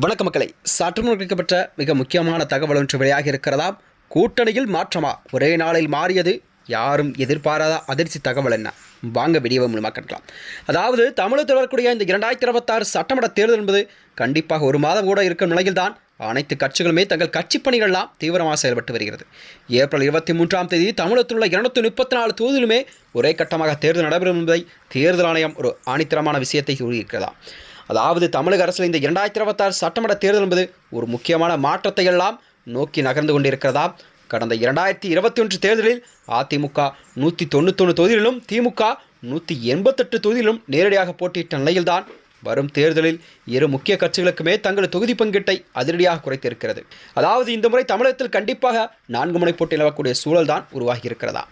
வணக்க மக்களை, சற்று முன்வைக்கப்பட்ட மிக முக்கியமான தகவல் ஒன்று வெளியாகி இருக்கிறதா? கூட்டணியில் மாற்றமா? ஒரே நாளில் மாறியது யாரும் எதிர்பாராத அதிர்ச்சி தகவல் என்ன? வாங்க வீடியோவை மூலமாக கட்டலாம். அதாவது தமிழகத்தில் வரக்கூடிய இந்த 2026 சட்டமன்ற தேர்தல் என்பது கண்டிப்பாக ஒரு மாதம் கூட இருக்கும் நிலையில்தான் அனைத்து கட்சிகளுமே தங்கள் கட்சி பணிகள்லாம் தீவிரமாக செயல்பட்டு வருகிறது. ஏப்ரல் 23ஆம் தேதி தமிழகத்தில் உள்ள 234 தொகுதியிலுமே ஒரே கட்டமாக தேர்தல் நடைபெறும் என்பதை தேர்தல் ஆணையம் ஒரு ஆணித்தரமான விஷயத்தை கூறியிருக்கிறதா. அதாவது தமிழக அரசில் இந்த 2026 சட்டமன்ற தேர்தல் என்பது ஒரு முக்கியமான மாற்றத்தை எல்லாம் நோக்கி நகர்ந்து கொண்டிருக்கிறதா. கடந்த 2021 தேர்தலில் அதிமுக 191 தொகுதிகளிலும் திமுக 188 தொகுதியிலும் நேரடியாக போட்டியிட்ட நிலையில்தான் வரும் தேர்தலில் இரு முக்கிய கட்சிகளுக்குமே தங்களது தொகுதி பங்கீட்டை அதிரடியாக குறைத்திருக்கிறது. அதாவது இந்த முறை தமிழகத்தில் கண்டிப்பாக 4 முனை போட்டி நிலவக்கூடிய சூழல் தான் உருவாகி இருக்கிறதா.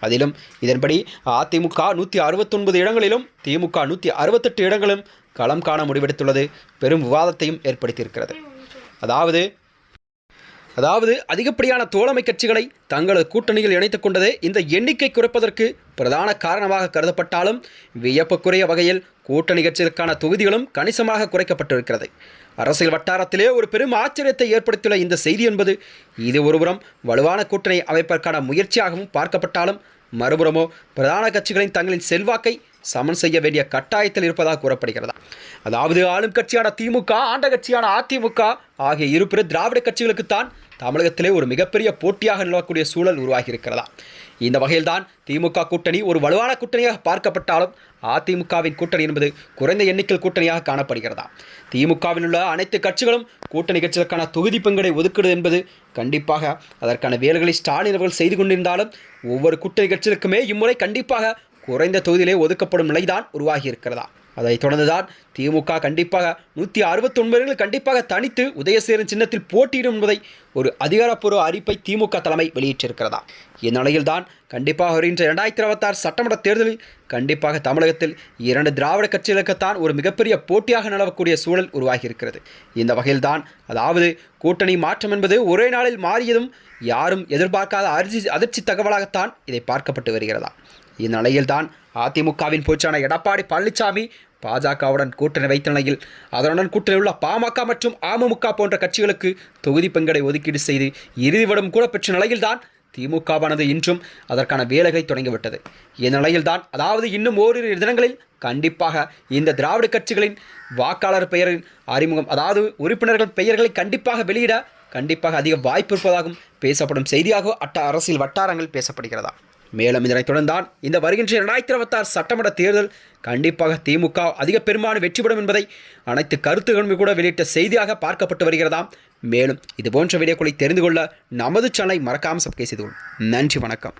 அதிலும் இதன்படி அதிமுக 169 இடங்களிலும் திமுக 168 இடங்களிலும் களம் காண முடிவெடுத்துள்ளது பெரும் விவாதத்தையும் ஏற்படுத்தியிருக்கிறது. அதாவது அதிகப்படியான தோழமை கட்சிகளை தங்களது கூட்டணியில் இணைத்துக் கொண்டதே இந்த எண்ணிக்கை குறைப்பதற்கு பிரதான காரணமாக கருதப்பட்டாலும் வியப்புக்குரிய வகையில் கூட்டணி கட்சிகளுக்கான தொகுதிகளும் கணிசமாக குறைக்கப்பட்டிருக்கிறது. அரசியல் வட்டாரத்திலே ஒரு பெரும் ஆச்சரியத்தை ஏற்படுத்தியுள்ள இந்த செய்தி என்பது இது ஒருபுறம் வலுவான கூட்டணி அமைப்பதற்கான முயற்சியாகவும் பார்க்கப்பட்டாலும், மறுபுறமோ பிரதான கட்சிகளின் தங்களின் செல்வாக்கை சமன் செய்ய வேண்டிய கட்டாயத்தில் இருப்பதாக கூறப்படுகிறதா. அதாவது ஆளும் கட்சியான திமுக, ஆண்ட கட்சியான அதிமுக ஆகிய இரு பிற திராவிட கட்சிகளுக்குத்தான் தமிழகத்திலே ஒரு மிகப்பெரிய போட்டியாக நிலவக்கூடிய சூழல் உருவாகி இருக்கிறதா. இந்த வகையில்தான் திமுக கூட்டணி ஒரு வலுவான கூட்டணியாக பார்க்கப்பட்டாலும் அதிமுகவின் கூட்டணி என்பது குறைந்த எண்ணிக்கையில் கூட்டணியாக காணப்படுகிறதா. திமுகவில் உள்ள அனைத்து கட்சிகளும் கூட்டணி கட்சிகளுக்கான தொகுதி பங்கீடை ஒதுக்குவது என்பது கண்டிப்பாக அதற்கான வேலைகளை ஸ்டாலின் அவர்கள் செய்து கொண்டிருந்தாலும் ஒவ்வொரு கூட்டணி கட்சிகளுக்குமே இம்முறை கண்டிப்பாக குறைந்த தொகுதியிலே ஒதுக்கப்படும் நிலைதான் உருவாகி இருக்கிறதா. அதைத் தொடர்ந்துதான் திமுக கண்டிப்பாக 169 கண்டிப்பாக தனித்து உதயசேரன் சின்னத்தில் போட்டியிடும் என்பதை ஒரு அதிகாரப்பூர்வ அறிவிப்பை திமுக தலைமை வெளியிட்டிருக்கிறதா. இந்நிலையில்தான் கண்டிப்பாக வருகின்ற 2026 சட்டமன்ற தேர்தலில் கண்டிப்பாக தமிழகத்தில் 2 திராவிட கட்சிகளுக்குத்தான் ஒரு மிகப்பெரிய போட்டியாக நிலவக்கூடிய சூழல் உருவாகி இருக்கிறது. இந்த வகையில்தான் அதாவது கூட்டணி மாற்றம் என்பது ஒரே நாளில் மாறியதும் யாரும் எதிர்பார்க்காத அதிர்ச்சி தகவலாகத்தான் இதை பார்க்கப்பட்டு வருகிறதா. இந்நிலையில்தான் அதிமுகவின் பொதுச்சான எடப்பாடி பழனிசாமி பாஜகவுடன் கூட்டணி வைத்த நிலையில் அதனுடன் கூட்டணி உள்ள பாமக மற்றும் அமமுக போன்ற கட்சிகளுக்கு தொகுதி பங்கீடை ஒதுக்கீடு செய்து இறுதிவிடம் கூட பெற்ற நிலையில்தான் திமுகவானது இன்றும் அதற்கான வேலைகளை தொடங்கிவிட்டது. இந்நிலையில்தான் அதாவது இன்னும் ஓரிரு தினங்களில் கண்டிப்பாக இந்த திராவிட கட்சிகளின் வாக்காளர் பெயரின் அறிமுகம், அதாவது உறுப்பினர்கள் பெயர்களை கண்டிப்பாக வெளியிட கண்டிப்பாக அதிக வாய்ப்பு இருப்பதாகவும் பேசப்படும் செய்தியாக அரசியல் வட்டாரங்கள் பேசப்படுகிறதா. மேலும் இதனைத் தொடர்ந்தான் இந்த வருகின்ற 2026 சட்டமன்ற தேர்தல் கண்டிப்பாக திமுக அதிக பெரும்பான்மை வெற்றி பெறும் என்பதை அனைத்து கருத்துகளும் கூட வெளியிட்ட செய்தியாக பார்க்கப்பட்டு வருகிறதாம். மேலும் இதுபோன்ற வீடியோக்களை தெரிந்து கொள்ள நமது சேனலை மறக்காமல் சப்ஸ்கிரைப் செய்து கொள்ளுங்கள். நன்றி, வணக்கம்.